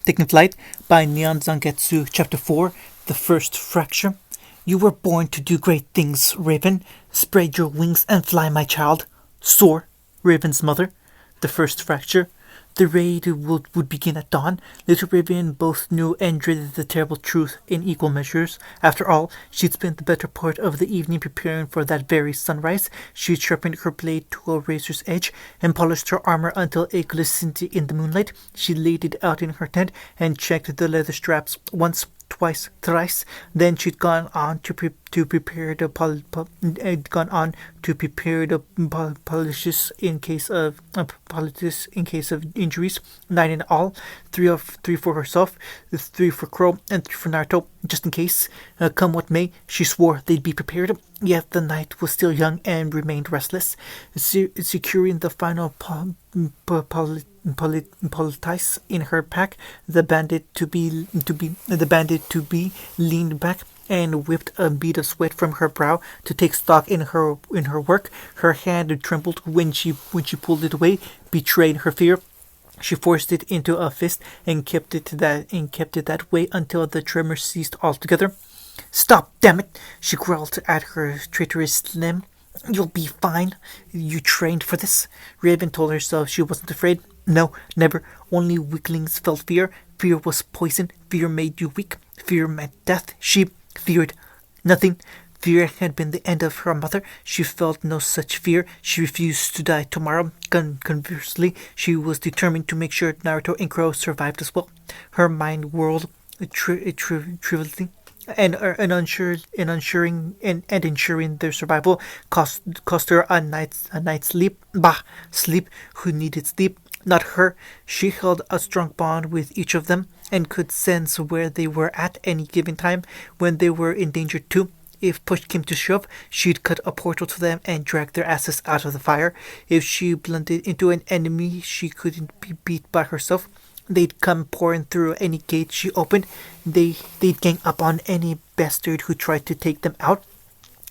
Taking Flight by Neon Zangetsu, Chapter 4, The First Fracture. You were born to do great things, Raven. Spread your wings and fly, my child. Soar, Raven's mother. The First Fracture. The raid would begin at dawn. Little Raven both knew and dreaded the terrible truth in equal measures. After all, she'd spent the better part of the evening preparing for that very sunrise. She'd sharpened her blade to a razor's edge and polished her armor until it glistened in the moonlight. She laid it out in her tent and checked the leather straps once, twice, thrice. Then she'd gone on to prepare the polishes in case of injuries. 9 in all, three for herself, 3 for Crow, and 3 for Naruto, just in case. Come what may, she swore they'd be prepared. Yet the night was still young and remained restless. Securing the final politis in her pack, the bandit to be leaned back and whipped a bead of sweat from her brow to take stock in her work. Her hand trembled when she pulled it away, betraying her fear. She forced it into a fist and kept it that way until the tremor ceased altogether. "Stop, damn it!" she growled at her traitorous limb. "You'll be fine. You trained for this." Raven told herself she wasn't afraid. No, never. Only weaklings felt fear. Fear was poison. Fear made you weak. Fear meant death. She feared nothing. Fear had been the end of her mother. She felt no such fear. She refused to die tomorrow. Conversely, she was determined to make sure Naruto and Crow survived as well. Her mind whirled trivially, and ensuring their survival cost her a night's sleep. Bah, sleep. Who needed sleep? Not her. She held a strong bond with each of them and could sense where they were at any given time when they were in danger too. If push came to shove, she'd cut a portal to them and drag their asses out of the fire. If she blended into an enemy she couldn't be beat by herself, they'd come pouring through any gate she opened. They'd gang up on any bastard who tried to take them out.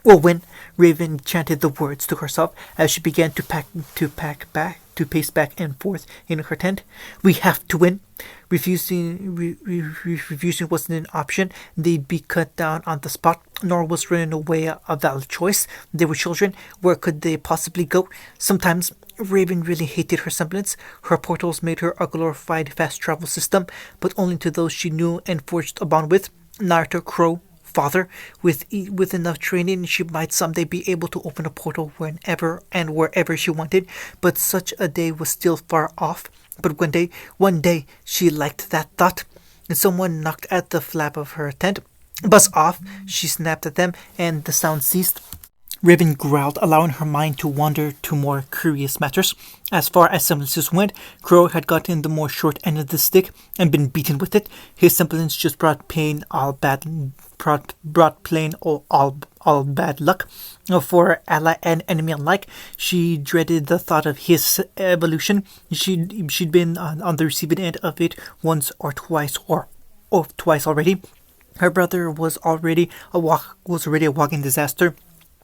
Well, when Raven chanted the words to herself as she began to pace back and forth in her tent. "We have to win." Refusing wasn't an option. They'd be cut down on the spot. Nor was running away a valid choice. They were children. Where could they possibly go? Sometimes Raven really hated her semblance. Her portals made her a glorified fast travel system, but only to those she knew and forged a bond with. Naruto, Crow, Father. With enough training, she might someday be able to open a portal whenever and wherever she wanted, but such a day was still far off. But one day, she liked that thought. And someone knocked at the flap of her tent. "Buzz off!" She snapped at them, and the sound ceased. Raven growled, allowing her mind to wander to more curious matters. As far as semblances went, Crow had gotten the more short end of the stick and been beaten with it. His semblance just brought plain all bad luck. For ally and enemy alike, she dreaded the thought of his evolution. She'd been on the receiving end of it once or twice already. Her brother was already a walking disaster.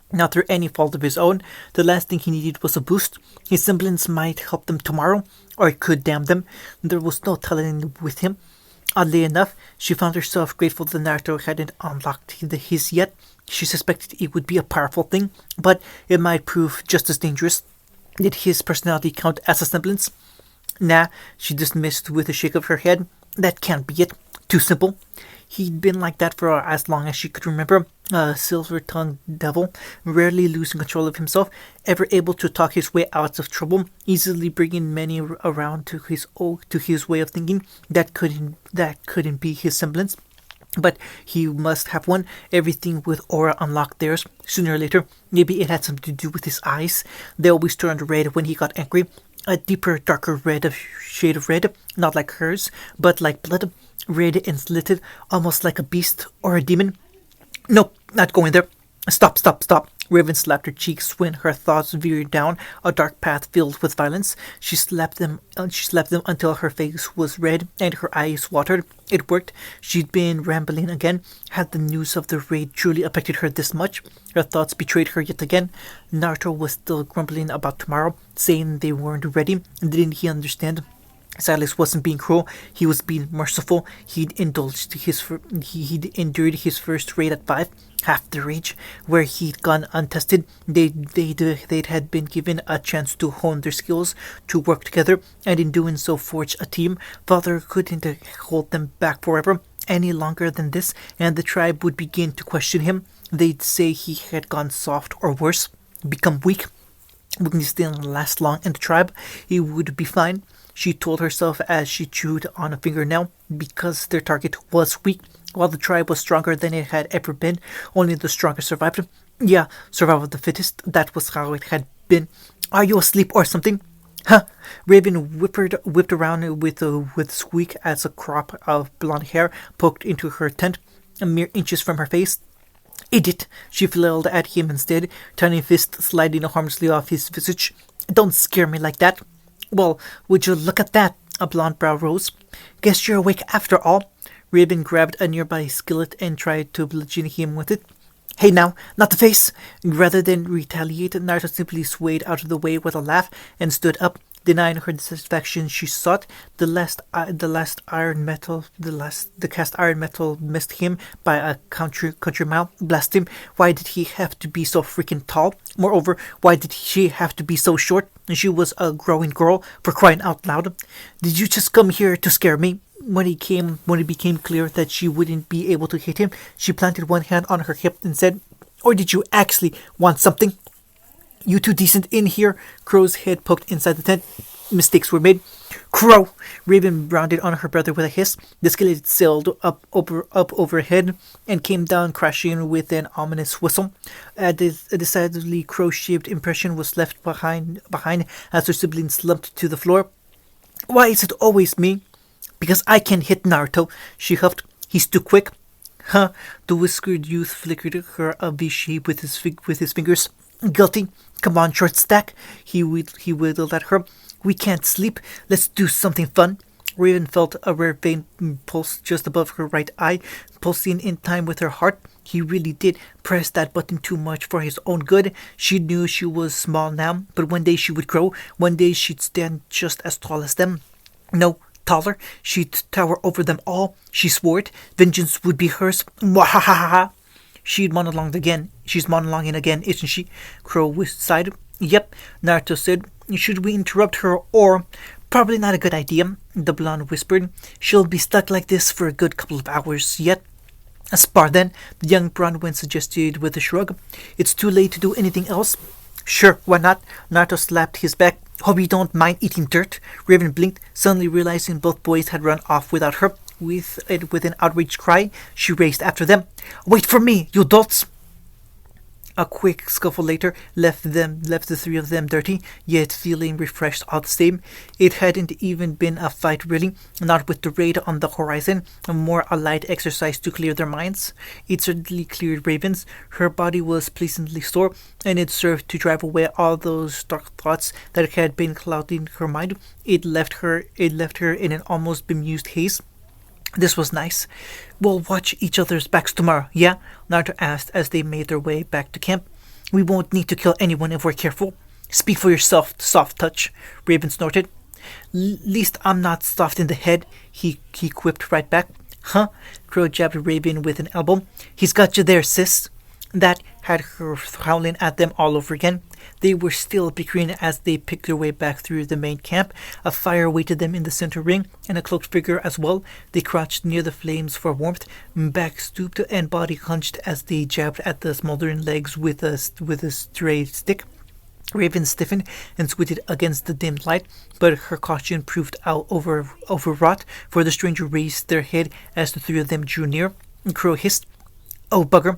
Not through any fault of his own. The last thing he needed was a boost. His semblance might help them tomorrow, or it could damn them. There was no telling with him. Oddly enough, she found herself grateful that Naruto hadn't unlocked his yet. She suspected it would be a powerful thing, but it might prove just as dangerous. Did his personality count as a semblance? Nah, she dismissed with a shake of her head. That can't be it. Too simple. He'd been like that for as long as she could remember. A silver-tongued devil, rarely losing control of himself, ever able to talk his way out of trouble, easily bringing many around to his way of thinking. That couldn't be his semblance. But he must have one. Everything with aura unlocked theirs. Sooner or later, maybe it had something to do with his eyes. They always turned red when he got angry. A deeper, darker shade of red, not like hers, but like blood. Red and slitted, almost like a beast or a demon. Nope, not going there. Stop. Raven slapped her cheeks when her thoughts veered down a dark path filled with violence. She slapped them until her face was red and her eyes watered. It worked. She'd been rambling again. Had the news of the raid truly affected her this much? Her thoughts betrayed her yet again. Naruto was still grumbling about tomorrow, saying they weren't ready. Didn't he understand? Silas wasn't being cruel, he was being merciful. He'd endured his first raid at 5, half the rage, where he'd gone untested. They'd had been given a chance to hone their skills, to work together, and in doing so forge a team. Father couldn't hold them back forever, any longer than this, and the tribe would begin to question him. They'd say he had gone soft or worse, become weak. Weakness didn't last long in the tribe. He would be fine, she told herself as she chewed on a fingernail, because their target was weak, while the tribe was stronger than it had ever been. Only the strongest survived. Yeah, survival of the fittest. That was how it had been. Are you asleep or something? Huh? Raven whipped around with a squeak as a crop of blonde hair poked into her tent, a mere inches from her face. Idiot! She flailed at him instead, tiny fist sliding harmlessly off his visage. Don't scare me like that. Well, would you look at that? A blonde brow rose. Guess you're awake after all. Raven grabbed a nearby skillet and tried to bludgeon him with it. Hey now, not the face! Rather than retaliate, Naruto simply swayed out of the way with a laugh and stood up, denying her the satisfaction she sought. The cast iron metal missed him by a country mile. Blast him! Why did he have to be so freaking tall? Moreover, why did she have to be so short? She was a growing girl, for crying out loud. Did you just come here to scare me? When it became clear that she wouldn't be able to hit him, she planted one hand on her hip and said, Or did you actually want something? You two decent in here? Crow's head poked inside the tent. Mistakes were made. Crow! Raven rounded on her brother with a hiss. The skillet sailed up overhead and came down crashing with an ominous whistle. A decidedly crow-shaped impression was left behind as her siblings slumped to the floor. Why is it always me? Because I can hit Naruto, she huffed. He's too quick. Huh? The whiskered youth flickered her a V-shape with his fingers. Guilty. Come on, short stack. He wiggled at her. We can't sleep. Let's do something fun. Raven felt a rare vein pulse just above her right eye, pulsing in time with her heart. He really did press that button too much for his own good. She knew she was small now, but one day she would grow. One day she'd stand just as tall as them. No, taller. She'd tower over them all. She swore it. Vengeance would be hers. Mwahahaha. She's monologuing again, isn't she? Crow sighed. Yep, Naruto said. Should we interrupt her or... Probably not a good idea, the blonde whispered. She'll be stuck like this for a good couple of hours yet. A spar then, the young Brawnwen suggested with a shrug. It's too late to do anything else. Sure, why not? Naruto slapped his back. Hope you don't mind eating dirt. Raven blinked, suddenly realizing both boys had run off without her. With an outraged cry, she raced after them. Wait for me, you dolts! A quick scuffle later left the three of them dirty, yet feeling refreshed all the same. It hadn't even been a fight really, not with the raid on the horizon, more a light exercise to clear their minds. It certainly cleared Raven's. Her body was pleasantly sore, and it served to drive away all those dark thoughts that had been clouding her mind. It left her in an almost bemused haze. This was nice. We'll watch each other's backs tomorrow, yeah? Naruto asked as they made their way back to camp. We won't need to kill anyone if we're careful. Speak for yourself, soft touch, Raven snorted. Least I'm not soft in the head, he quipped right back. Huh? Crow jabbed Raven with an elbow. He's got you there, sis. That had her howling at them all over again. They were still bickering as they picked their way back through the main camp. A fire waited them in the center ring, and a cloaked figure as well. They crouched near the flames for warmth, back stooped and body hunched as they jabbed at the smoldering legs with a stray stick. Raven stiffened and squinted against the dim light, but her caution proved overwrought, for the stranger raised their head as the three of them drew near. Crow hissed, "Oh, bugger.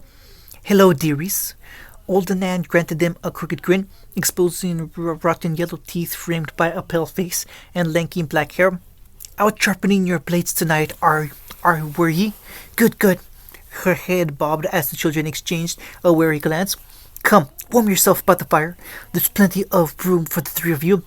Hello, dearies." Old Nan granted them a crooked grin, exposing rotten yellow teeth framed by a pale face and lanky black hair. Out sharpening your blades tonight, were ye? Good. Her head bobbed as the children exchanged a wary glance. Come, warm yourself by the fire. There's plenty of room for the three of you.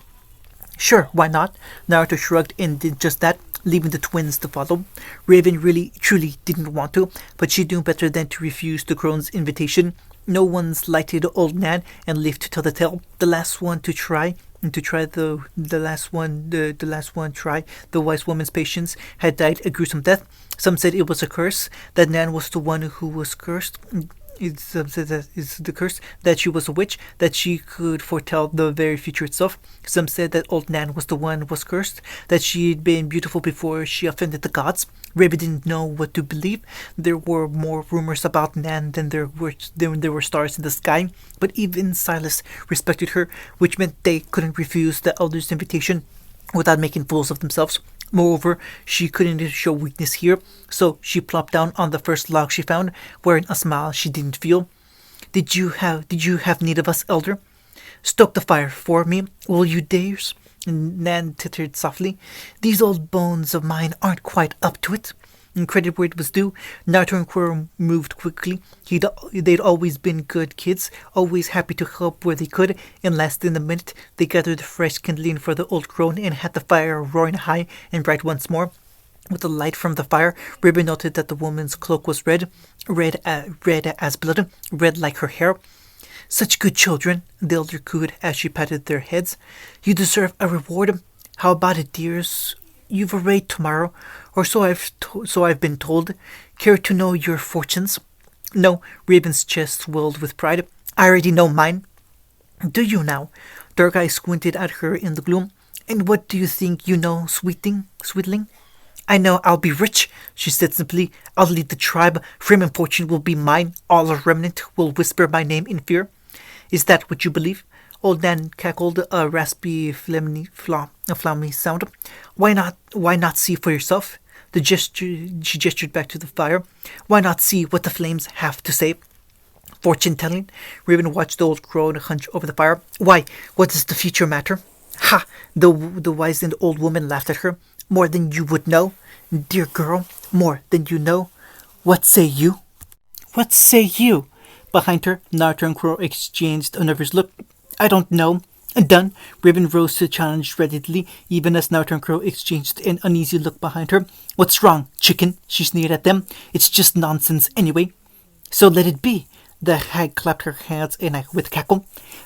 Sure, why not? Naruto shrugged and did just that, leaving the twins to follow. Raven really, truly didn't want to, but she knew better than to refuse the crone's invitation. No one's lighted old Nan and lived to tell the tale. The last one to try to try the last one try. The wise woman's patience had died a gruesome death. Some said it was a curse, that Nan was the one who was cursed. Some said that it's the curse, that she was a witch, that she could foretell the very future itself. Some said that old Nan was the one who was cursed, that she had been beautiful before she offended the gods. Raven didn't know what to believe. There were more rumors about Nan than there were stars in the sky, but even Silas respected her, which meant they couldn't refuse the elders' invitation without making fools of themselves. Moreover, she couldn't show weakness here, so she plopped down on the first log she found, wearing a smile she didn't feel. Did you have need of us, elder? Stoke the fire for me, will you, dears? Nan tittered softly. These old bones of mine aren't quite up to it. And credit where it was due, Naruto and Quirrell moved quickly. They'd always been good kids, always happy to help where they could. In less than a minute, they gathered fresh kindling for the old crone and had the fire roaring high and bright once more. With the light from the fire, Ribbon noted that the woman's cloak was red as blood, red like her hair. Such good children, the elder cooed as she patted their heads. You deserve a reward. How about it, dears? You've a raid tomorrow, or so I've been told. Care to know your fortunes? No, Raven's chest swelled with pride. I already know mine. Do you now? Dark Eye squinted at her in the gloom. And what do you think you know, sweetling? I know I'll be rich, she said simply. I'll lead the tribe. Fame and fortune will be mine. All a remnant will whisper my name in fear. Is that what you believe? Old Nan cackled, a raspy, flamy sound. Why not see for yourself? She gestured back to the fire. Why not see what the flames have to say? Fortune-telling? Raven watched the old crone hunch over the fire. Why, what does the future matter? Ha! The wizened old woman laughed at her. More than you would know. Dear girl, more than you know. What say you? What say you? Behind her, Naruto and Quirrell exchanged a nervous look. I don't know. Done. Raven rose to challenge readily, even as Naruto and Quirrell exchanged an uneasy look behind her. What's wrong, chicken? She sneered at them. It's just nonsense anyway. So let it be. The hag clapped her hands with a cackle.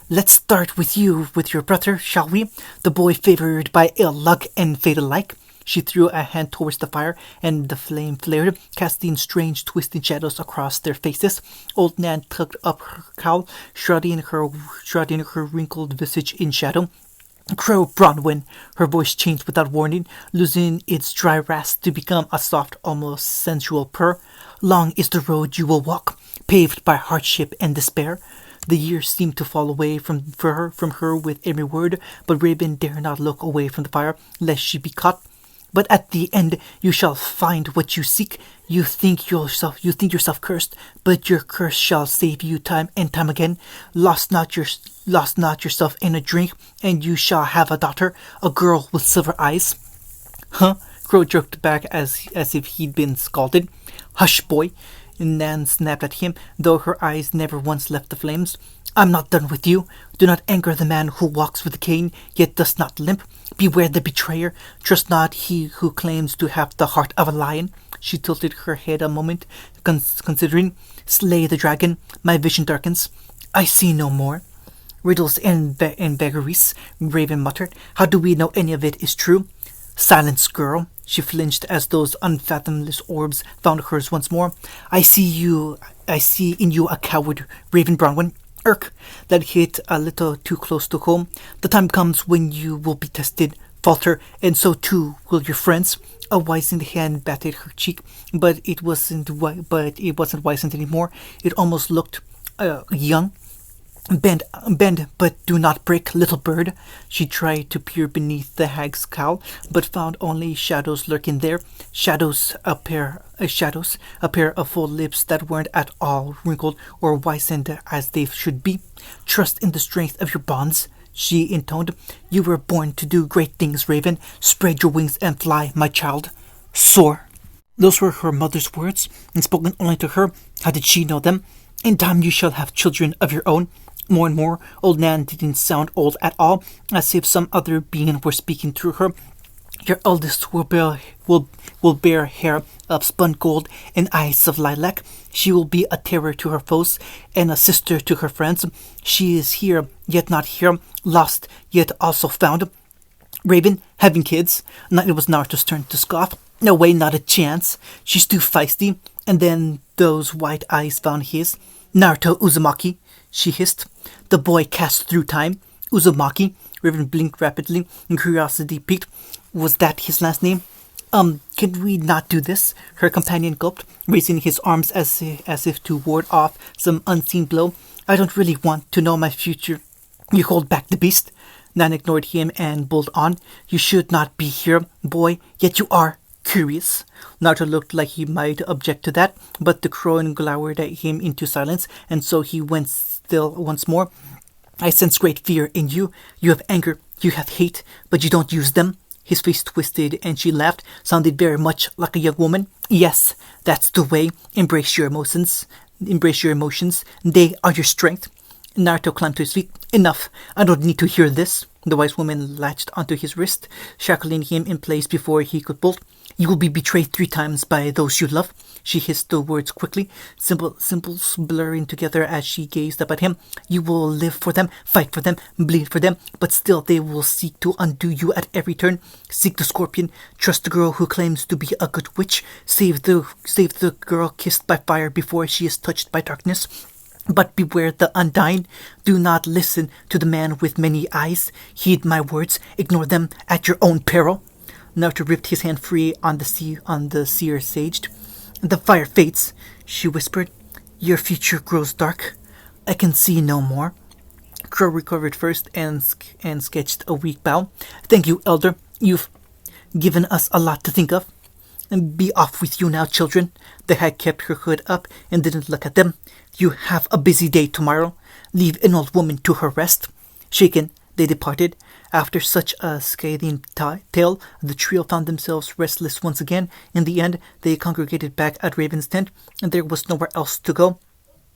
Let's start with you, with your brother, shall we? The boy favored by ill luck and fate alike. She threw a hand towards the fire, and the flame flared, casting strange twisting shadows across their faces. Old Nan tucked up her cowl, shrouding her wrinkled visage in shadow. Crow Brawnwen, her voice changed without warning, losing its dry rasp to become a soft, almost sensual purr. Long is the road you will walk, paved by hardship and despair. The years seemed to fall away from her with every word, but Raven dare not look away from the fire, lest she be caught. But at the end you shall find what you seek. You think yourself cursed, but your curse shall save you time and time again. Lost not yourself in a drink, and you shall have a daughter, a girl with silver eyes. Huh? Crow jerked back as if he'd been scalded. Hush, boy. Nan snapped at him, though her eyes never once left the flames. I'm not done with you. Do not anger the man who walks with a cane, yet does not limp. Beware the betrayer. Trust not he who claims to have the heart of a lion. She tilted her head a moment, considering. Slay the dragon. My vision darkens. I see no more. Riddles and vagaries, Raven muttered. How do we know any of it is true? Silence, girl. She flinched as those unfathomless orbs found hers once more. I see in you a coward, Raven Brawnwen. Irk, that hit a little too close to home. The time comes when you will be tested, falter, and so too will your friends. A wizened hand batted her cheek, but it wasn't wizened anymore. It almost looked young. Bend, but do not break, little bird. She tried to peer beneath the hag's cowl, but found only shadows lurking there. A pair of full lips that weren't at all wrinkled or wizened as they should be. Trust in the strength of your bonds, she intoned. You were born to do great things, Raven. Spread your wings and fly, my child. Soar. Those were her mother's words, and spoken only to her. How did she know them? In time you shall have children of your own. More and more, old Nan didn't sound old at all, as if some other being were speaking through her. Your eldest will bear hair of spun gold and eyes of lilac. She will be a terror to her foes and a sister to her friends. She is here, yet not here, lost, yet also found. Raven, having kids. It was Naruto's turn to scoff. No way, not a chance. She's too feisty. And then those white eyes found his. Naruto Uzumaki, she hissed. The boy cast through time. Uzumaki. Raven blinked rapidly, and curiosity piqued. Was that his last name? Can we not do this? Her companion gulped, raising his arms as if to ward off some unseen blow. I don't really want to know my future. You hold back the beast. Nan ignored him and bulled on. You should not be here, boy, yet you are. Curious. Naruto looked like he might object to that, but the crone glowered at him into silence, and so he went still once more. I sense great fear in you. You have anger, you have hate, but you don't use them. His face twisted and she laughed, sounded very much like a young woman. Yes, that's the way. Embrace your emotions. Embrace your emotions. They are your strength. Naruto climbed to his feet. Enough. I don't need to hear this. The wise woman latched onto his wrist, shackling him in place before he could bolt. You will be betrayed 3 times by those you love. She hissed the words quickly, symbols blurring together as she gazed up at him. You will live for them, fight for them, bleed for them, but still they will seek to undo you at every turn. Seek the scorpion, trust the girl who claims to be a good witch, save the girl kissed by fire before she is touched by darkness. But beware the undying. Do not listen to the man with many eyes. Heed my words, ignore them at your own peril. Naruto ripped his hand free on the seer sage. The fire fades, she whispered. Your future grows dark. I can see no more. Crow recovered first and sketched a weak bow. Thank you, Elder. You've given us a lot to think of. And be off with you now, children. The hag kept her hood up and didn't look at them. You have a busy day tomorrow. Leave an old woman to her rest. Shaken, they departed. After such a scathing tale, the trio found themselves restless once again. In the end, they congregated back at Raven's tent, and there was nowhere else to go.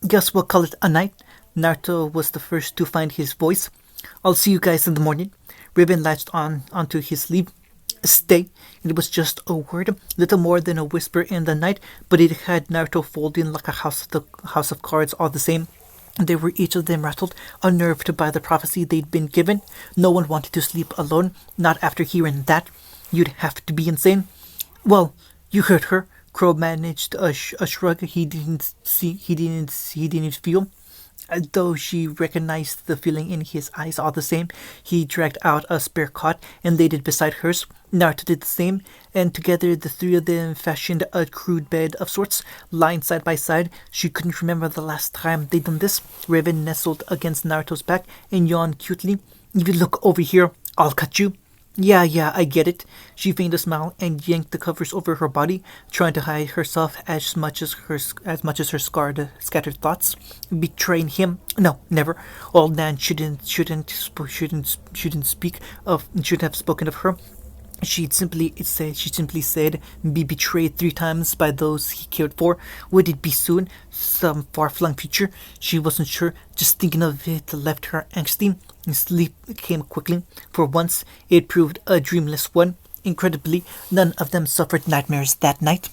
Guess we'll call it a night. Naruto was the first to find his voice. I'll see you guys in the morning. Raven latched onto his sleeve. Stay. It was just a word, little more than a whisper in the night, but it had Naruto folding like a house of cards all the same. They were each of them rattled, unnerved by the prophecy they'd been given. No one wanted to sleep alone, not after hearing that. You'd have to be insane. Well, you heard her. Crow managed a shrug he didn't feel. Though she recognized the feeling in his eyes all the same, he dragged out a spare cot and laid it beside hers. Naruto did the same, and together the 3 of them fashioned a crude bed of sorts, lying side by side. She couldn't remember the last time they'd done this. Raven nestled against Naruto's back and yawned cutely. If you look over here, I'll cut you. Yeah, I get it. She feigned a smile and yanked the covers over her body, trying to hide herself as much as her scattered thoughts. Betraying him? No, never. Old Nan shouldn't have spoken of her. She simply said, be betrayed 3 times by those he cared for. Would it be soon? Some far-flung future? She wasn't sure. Just thinking of it left her angsty. Sleep came quickly. For once, it proved a dreamless one. Incredibly, none of them suffered nightmares that night.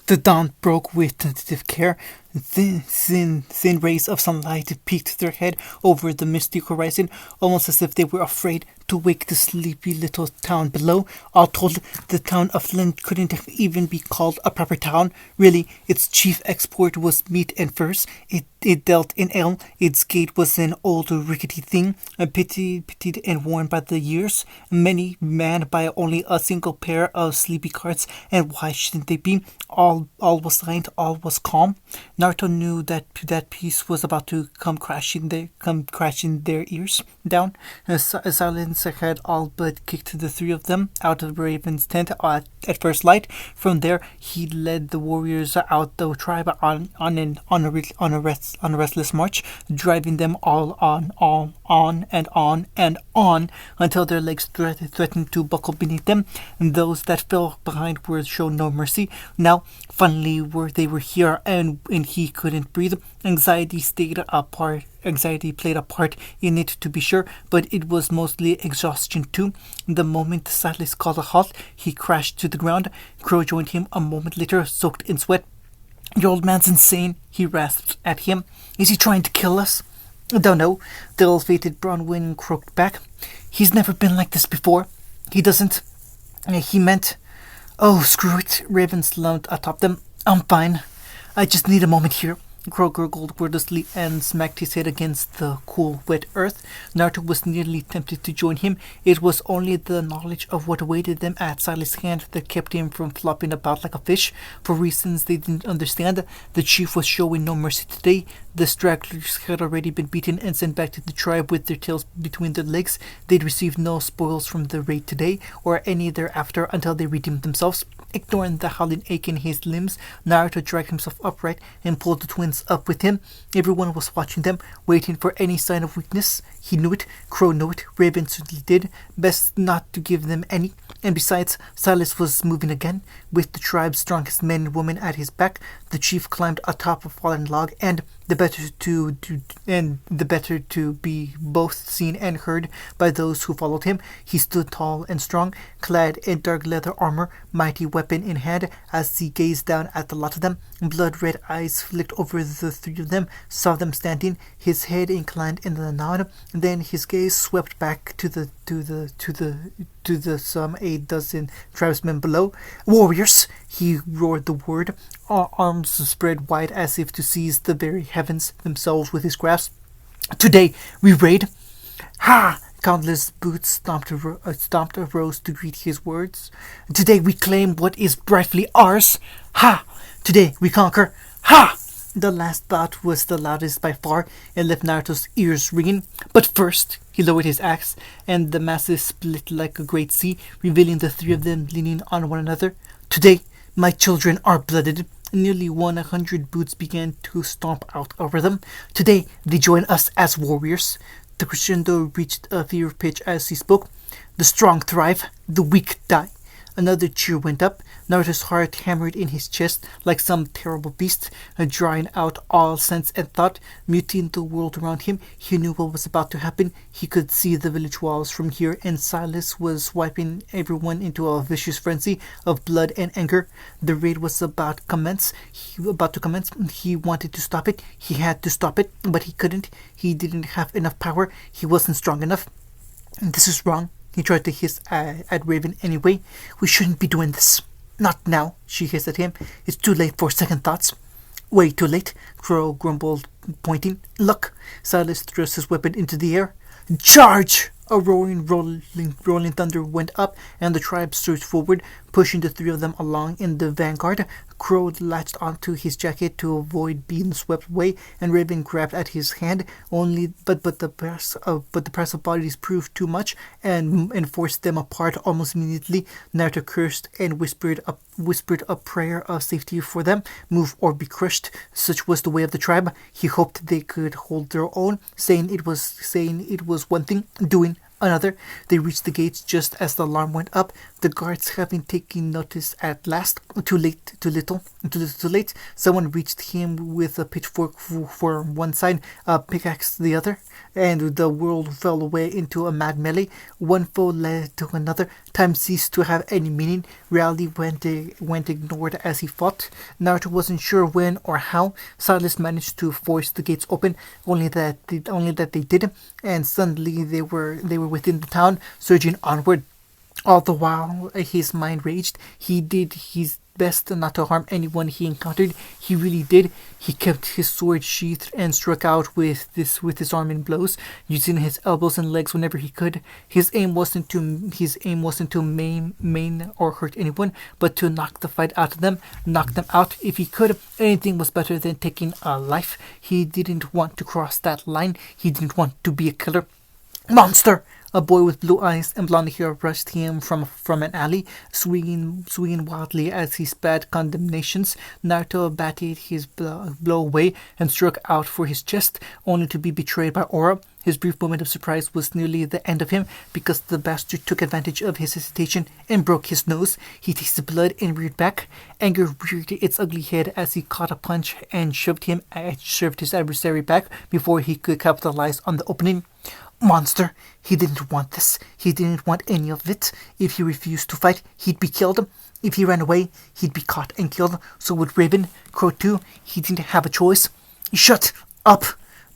The dawn broke with tentative care. Thin rays of sunlight peeked their head over the misty horizon, almost as if they were afraid to wake the sleepy little town below. All told, the town of Flint couldn't even be called a proper town. Really, its chief export was meat and furs. It dealt in ale. Its gate was an old rickety thing, pitied and worn by the years. Many manned by only a single pair of sleepy carts, and why shouldn't they be? All was silent, all was calm. Naruto knew that peace was about to come crashing their ears down. Silence had all but kicked the 3 of them out of Raven's tent at first light. From there, he led the warriors out the tribe on a restless march, driving them all on until their legs threatened to buckle beneath them, and those that fell behind were shown no mercy. Now, finally, they were here, and he couldn't breathe. Anxiety played a part in it, to be sure, but it was mostly exhaustion too. The moment Silas called a halt, he crashed to the ground. Crow joined him a moment later, soaked in sweat. "Your old man's insane," he rasped at him. "Is he trying to kill us?" "Don't know," the ill-fated Brawnwen croaked back. "He's never been like this before. He doesn't. He meant—" "Oh, screw it," Raven slumped atop them. "I'm fine. I just need a moment here." Crow gurgled wordlessly and smacked his head against the cool, wet earth. Naruto was nearly tempted to join him. It was only the knowledge of what awaited them at Silas' hand that kept him from flopping about like a fish. For reasons they didn't understand, the chief was showing no mercy today. The stragglers had already been beaten and sent back to the tribe with their tails between their legs. They'd received no spoils from the raid today, or any thereafter until they redeemed themselves. Ignoring the howling ache in his limbs, Naruto dragged himself upright and pulled the twins up with him. Everyone was watching them, waiting for any sign of weakness. He knew it, Crow knew it, Raven certainly did. Best not to give them any. And besides, Silas was moving again. With the tribe's strongest men and women at his back, the chief climbed atop a fallen log, and the better to be both seen and heard by those who followed him, he stood tall and strong, clad in dark leather armor, mighty weapon in hand. As he gazed down at the lot of them, blood-red eyes flicked over the three of them, saw them standing, his head inclined in the nod. Then his gaze swept back to the some 8 dozen tribesmen below. "Warriors!" He roared the word, arms spread wide as if to seize the very heavens themselves with his grasp. "Today we raid!" "Ha!" Countless boots stomped arose to greet his words. "Today we claim what is rightfully ours! Ha! Today we conquer! Ha!" The last thought was the loudest by far and left Naruto's ears ringing. "But first," he lowered his axe, and the masses split like a great sea, revealing the three of them leaning on one another. "Today, my children are blooded." Nearly 100 boots began to stomp out over them. "Today, they join us as warriors." The crescendo reached a fever pitch as he spoke. "The strong thrive, the weak die." Another cheer went up. Naruto's heart hammered in his chest like some terrible beast, drawing out all sense and thought, muting the world around him. He knew what was about to happen. He could see the village walls from here, and Silas was wiping everyone into a vicious frenzy of blood and anger. The raid was about to commence. He wanted to stop it. He had to stop it, but he couldn't. He didn't have enough power. He wasn't strong enough. "This is wrong." He tried to hiss at Raven anyway. "We shouldn't be doing this." "Not now," she hissed at him. "It's too late for second thoughts." "Way too late," Crow grumbled, pointing. "Look." Silas thrust his weapon into the air. "Charge!" A roaring, rolling thunder went up, and the tribe surged forward, pushing the three of them along in the vanguard. Crow latched onto his jacket to avoid being swept away, and Raven grabbed at his hand. But the press of bodies proved too much, and forced them apart almost immediately. Naruto cursed and whispered a prayer of safety for them. Move or be crushed. Such was the way of the tribe. He hoped they could hold their own, saying it was one thing, doing another. They reached the gates just as the alarm went up. The guards having taken notice at last. Too late. Someone reached him with a pitchfork for one side, a pickaxe the other, and the world fell away into a mad melee. One foe led to another. Time ceased to have any meaning. Reality went ignored as he fought. Naruto wasn't sure when or how. Silas managed to force the gates open, only that they did, and suddenly they were within the town, surging onward. All the while, his mind raged. He did his best not to harm anyone he encountered. He really did. He kept his sword sheathed and struck out with his arm in blows, using his elbows and legs whenever he could. His aim wasn't to maim or hurt anyone, but to knock the fight out of them, knock them out if he could. Anything was better than taking a life. He didn't want to cross that line. He didn't want to be a killer. "Monster!" A boy with blue eyes and blonde hair rushed him from an alley, swinging wildly as he spat condemnations. Naruto batted his blow away and struck out for his chest, only to be betrayed by Aura. His brief moment of surprise was nearly the end of him because the bastard took advantage of his hesitation and broke his nose. He tasted blood and reared back. Anger reared its ugly head as he caught a punch and shoved his adversary back before he could capitalize on the opening. Monster! He didn't want this. He didn't want any of it. If he refused to fight, he'd be killed. If he ran away, he'd be caught and killed. So would Raven. Crow too. He didn't have a choice. Shut up!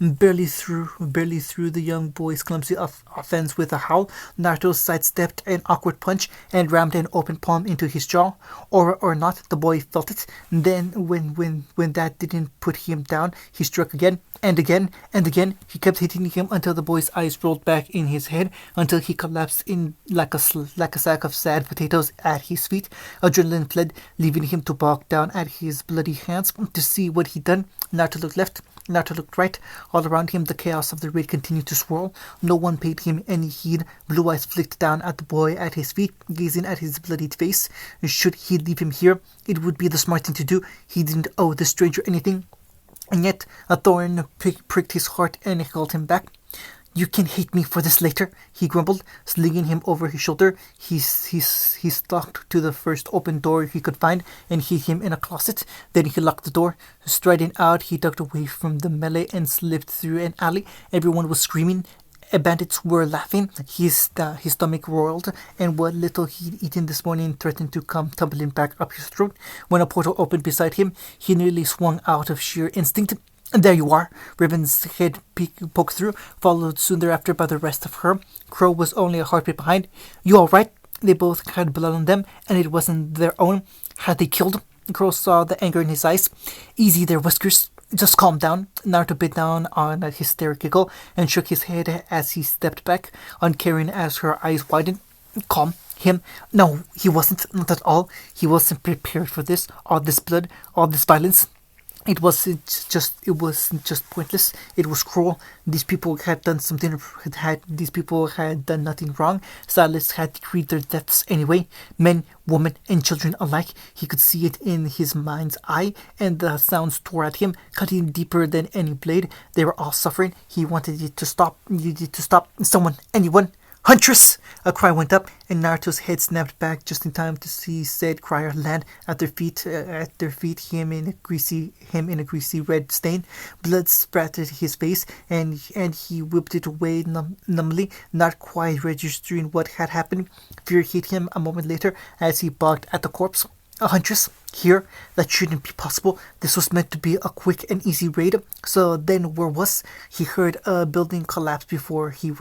Barely through the young boy's clumsy offense with a howl, Naruto sidestepped an awkward punch and rammed an open palm into his jaw. Or not, the boy felt it. Then, when that didn't put him down, he struck again and again and again. He kept hitting him until the boy's eyes rolled back in his head, until he collapsed in like a sack of sad potatoes at his feet. Adrenaline fled, leaving him to bog down at his bloody hands to see what he'd done. Naruto looked left. Naruto looked right. All around him, the chaos of the raid continued to swirl. No one paid him any heed. Blue eyes flicked down at the boy at his feet, gazing at his bloodied face. Should he leave him here? It would be the smart thing to do. He didn't owe the stranger anything. And yet, a thorn pricked his heart and held him back. You can hate me for this later, he grumbled, slinging him over his shoulder. He stalked to the first open door he could find and hid him in a closet. Then he locked the door. Striding out, he ducked away from the melee and slipped through an alley. Everyone was screaming. Bandits were laughing. His stomach roiled, and what little he'd eaten this morning threatened to come tumbling back up his throat. When a portal opened beside him, he nearly swung out of sheer instinct. There you are. Raven's head poked through, followed soon thereafter by the rest of her. Crow was only a heartbeat behind. You all right? They both had blood on them, and it wasn't their own. Had they killed? Crow saw the anger in his eyes. Easy there, Whiskers. Just calm down. Naruto bit down on a hysteric giggle and shook his head as he stepped back, uncaring as her eyes widened. Calm? Him? No, he wasn't. Not at all. He wasn't prepared for this. All this blood, all this violence. It wasn't just pointless. It was cruel. These people had done nothing wrong. Silas had decreed their deaths anyway. Men, women, and children alike. He could see it in his mind's eye, and the sounds tore at him, cutting deeper than any blade. They were all suffering. He wanted it to stop. Needed to stop. Someone, anyone. Huntress! A cry went up, and Naruto's head snapped back just in time to see said crier land at their feet. Him in a greasy red stain. Blood spattered his face, and he whipped it away numbly, not quite registering what had happened. Fear hit him a moment later as he barked at the corpse. A Huntress? Here? That shouldn't be possible. This was meant to be a quick and easy raid. So then where was? He heard a building collapse before he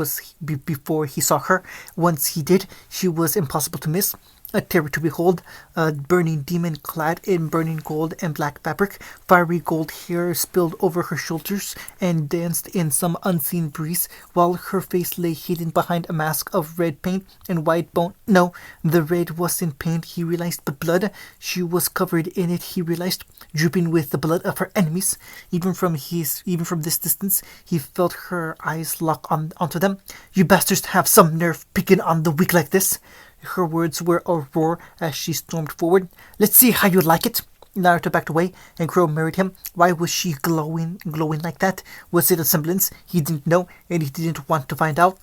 saw her. Once he did, she was impossible to miss. A terror to behold, a burning demon clad in burning gold and black fabric. Fiery gold hair spilled over her shoulders and danced in some unseen breeze, while her face lay hidden behind a mask of red paint and white bone. No, the red wasn't paint, he realized, but blood. She was covered in it, he realized, dripping with the blood of her enemies. Even from this distance, he felt her eyes lock onto them. You bastards have some nerve picking on the weak like this. Her words were a roar as she stormed forward. Let's see how you like it. Naruto backed away, and Crow mirrored him. Why was she glowing like that? Was it a semblance? He didn't know, and he didn't want to find out.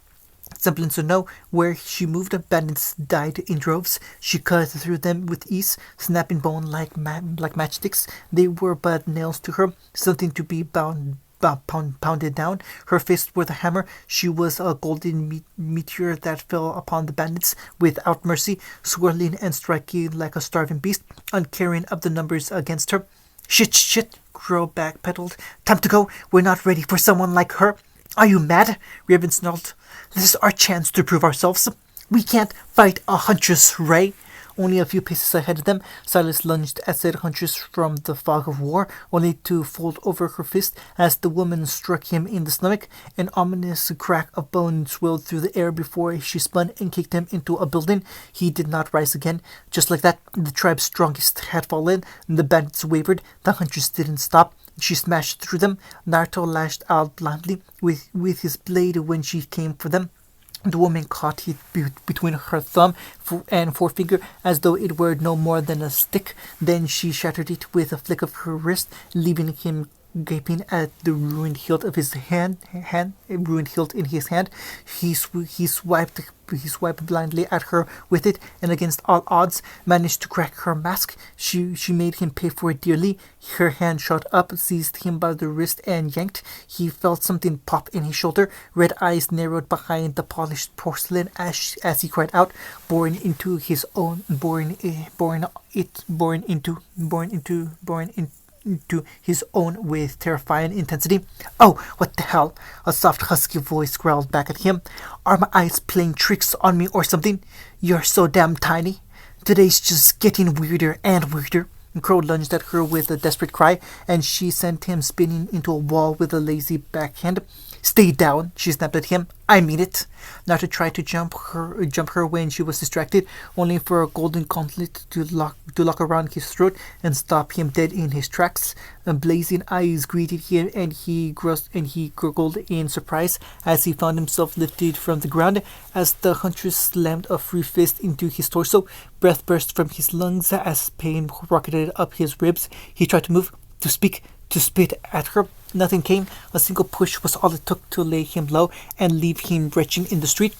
Semblance or no, where she moved, bandits died in droves. She cut through them with ease, snapping bone like matchsticks. They were but nails to her, something to be pounded down. Her fists were the hammer. She was a golden meteor that fell upon the bandits without mercy, swirling and striking like a starving beast, uncaring of the numbers against her. Shit, Crow backpedaled. Time to go. We're not ready for someone like her. Are you mad? Raven snarled. This is our chance to prove ourselves. We can't fight a Huntress, Ray. Only a few paces ahead of them, Silas lunged at said Huntress from the fog of war, only to fold over her fist as the woman struck him in the stomach. An ominous crack of bone swelled through the air before she spun and kicked him into a building. He did not rise again. Just like that, the tribe's strongest had fallen. The bandits wavered. The Huntress didn't stop. She smashed through them. Naruto lashed out blindly with his blade when she came for them. The woman caught it between her thumb and forefinger as though it were no more than a stick. Then she shattered it with a flick of her wrist, leaving him gaping at the ruined hilt of his ruined hilt in his hand. He swiped blindly at her with it, and against all odds, managed to crack her mask. She made him pay for it dearly. Her hand shot up, seized him by the wrist, and yanked. He felt something pop in his shoulder. Red eyes narrowed behind the polished porcelain as he cried out, born into his own, born into his own with terrifying intensity. "Oh, what the hell?" A soft, husky voice growled back at him. "Are my eyes playing tricks on me or something? You're so damn tiny. Today's just getting weirder and weirder." Crow lunged at her with a desperate cry, and she sent him spinning into a wall with a lazy backhand. "Stay down," she snapped at him. "I mean it." Not to try to jump her when she was distracted, only for a golden gauntlet to lock around his throat and stop him dead in his tracks. Blazing eyes greeted him, and he gurgled in surprise as he found himself lifted from the ground. As the huntress slammed a free fist into his torso, breath burst from his lungs as pain rocketed up his ribs. He tried to move, to speak, to spit at her. Nothing came. A single push was all it took to lay him low and leave him retching in the street.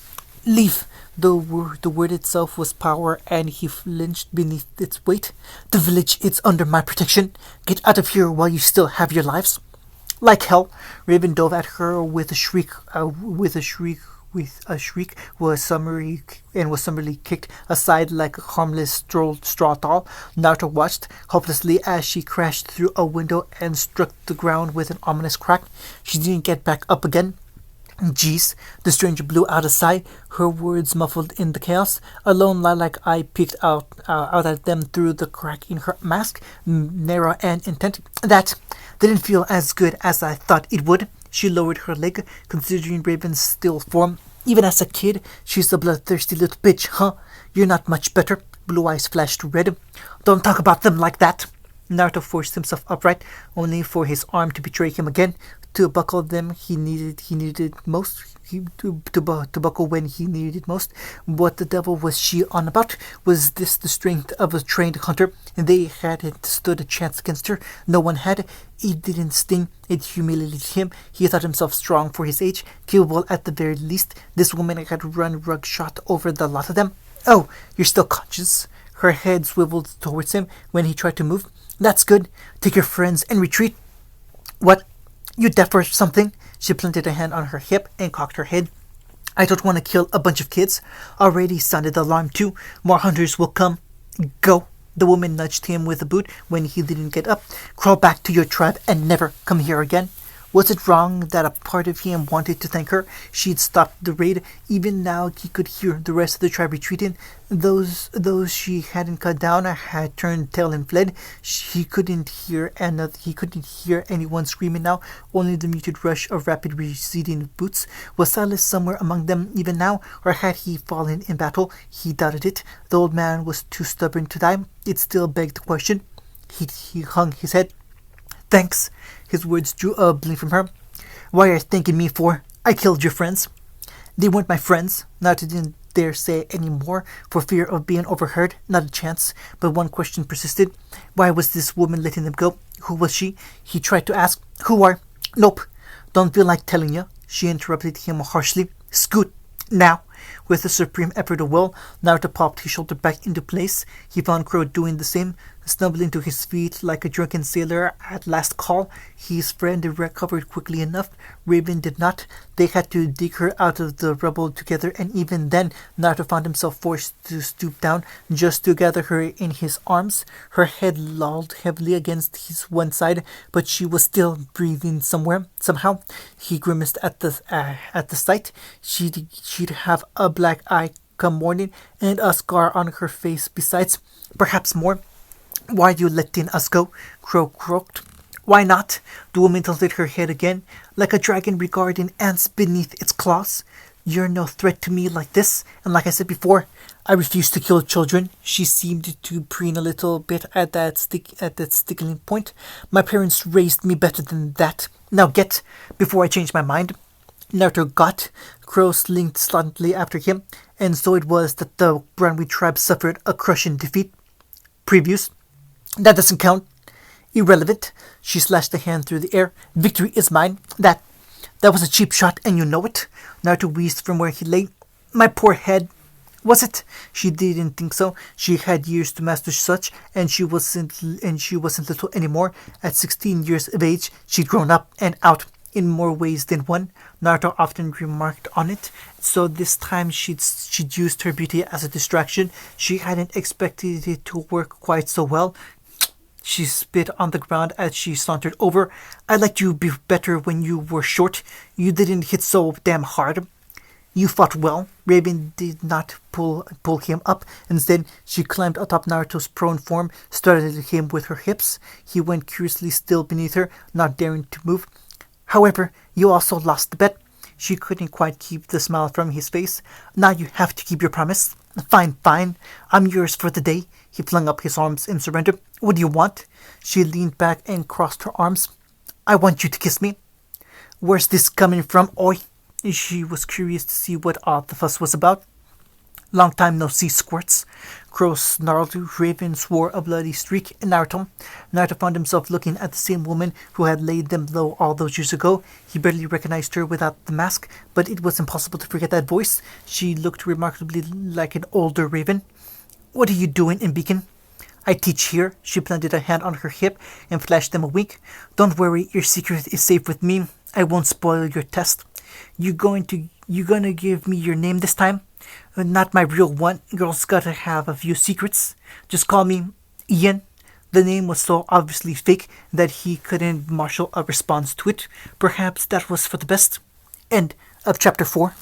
"Leave!" The word itself was power, and he flinched beneath its weight. "The village is under my protection. Get out of here while you still have your lives." Like hell, Raven dove at her with a shriek, was summarily kicked aside like a harmless straw doll. Naruto watched helplessly as she crashed through a window and struck the ground with an ominous crack. She didn't get back up again. "Jeez," the stranger blew out a sigh, her words muffled in the chaos. A lone lilac eye peeked out at them through the crack in her mask, narrow and intent. "That didn't feel as good as I thought it would." She lowered her leg, considering Raven's still form. "Even as a kid, she's a bloodthirsty little bitch, huh? You're not much better." Blue eyes flashed red. "Don't talk about them like that." Naruto forced himself upright, only for his arm to betray him again. To buckle them he needed most. To buckle when he needed it most. What the devil was she on about? Was this the strength of a trained hunter? They hadn't stood a chance against her. No one had. It didn't sting. It humiliated him. He thought himself strong for his age, capable at the very least. This woman had run rugshot over the lot of them. "Oh, you're still conscious." Her head swiveled towards him when he tried to move. "That's good. Take your friends and retreat." "What? You deaf or something?" She planted a hand on her hip and cocked her head. "I don't want to kill a bunch of kids." Already sounded the alarm too. "More hunters will come." "Go." The woman nudged him with a boot when he didn't get up. "Crawl back to your tribe and never come here again." Was it wrong that a part of him wanted to thank her? She'd stopped the raid. Even now he could hear the rest of the tribe retreating. Those she hadn't cut down had turned tail and fled. He couldn't hear anyone screaming now, only the muted rush of rapid receding boots. Was Silas somewhere among them even now, or had he fallen in battle? He doubted it. The old man was too stubborn to die. It still begged the question. He hung his head. "Thanks." His words drew a blink from her. "Why are you thanking me for? I killed your friends." "They weren't my friends." Naruto didn't dare say any more for fear of being overheard. Not a chance. But one question persisted. Why was this woman letting them go? Who was she? He tried to ask. "Who are?" "Nope. Don't feel like telling you." She interrupted him harshly. "Scoot. Now." With a supreme effort of will, Naruto popped his shoulder back into place. He found Crow doing the same, stumbling to his feet like a drunken sailor at last call. His friend recovered quickly enough. Raven did not. They had to dig her out of the rubble together, and even then, Naruto found himself forced to stoop down just to gather her in his arms. Her head lolled heavily against his one side, but she was still breathing somehow. He grimaced at the sight. She'd have a black eye come morning, and a scar on her face besides, perhaps more. "Why are you letting us go?" Crow croaked. "Why not?" The woman tilted her head again, like a dragon regarding ants beneath its claws. "You're no threat to me like this, and like I said before, I refuse to kill children." She seemed to preen a little bit at that stickling point. "My parents raised me better than that. Now get, before I change my mind." Naruto got. Crow slinked slightly after him, and so it was that the Brawnwen tribe suffered a crushing defeat. Previews. That doesn't count. Irrelevant. She slashed a hand through the air. Victory is mine. That was a cheap shot, and you know it. Naruto wheezed from where he lay. My poor head. Was it? She didn't think so. She had years to master such, and she wasn't little anymore. At 16 years of age, she'd grown up and out in more ways than one. Naruto often remarked on it. So this time she'd used her beauty as a distraction. She hadn't expected it to work quite so well. She spit on the ground as she sauntered over. I liked you better when you were short. You didn't hit so damn hard. You fought well. Raven did not pull him up. Instead, she climbed atop Naruto's prone form, started him with her hips. He went curiously still beneath her, not daring to move. However, you also lost the bet. She couldn't quite keep the smile from his face. Now you have to keep your promise. Fine, fine. I'm yours for the day. He flung up his arms in surrender. What do you want? She leaned back and crossed her arms. I want you to kiss me. Where's this coming from, oi? She was curious to see what all the fuss was about. Long time no see, squirts. Crow snarled. Raven swore a bloody streak in Naruto. Naruto found himself looking at the same woman who had laid them low all those years ago. He barely recognized her without the mask, but it was impossible to forget that voice. She looked remarkably like an older Raven. What are you doing in Beacon? I teach here. She planted a hand on her hip and flashed them a wink. Don't worry, your secret is safe with me. I won't spoil your test. You gonna give me your name this time? Not my real one. Girls gotta have a few secrets. Just call me Ian. The name was so obviously fake that he couldn't marshal a response to it. Perhaps that was for the best. End of chapter 4.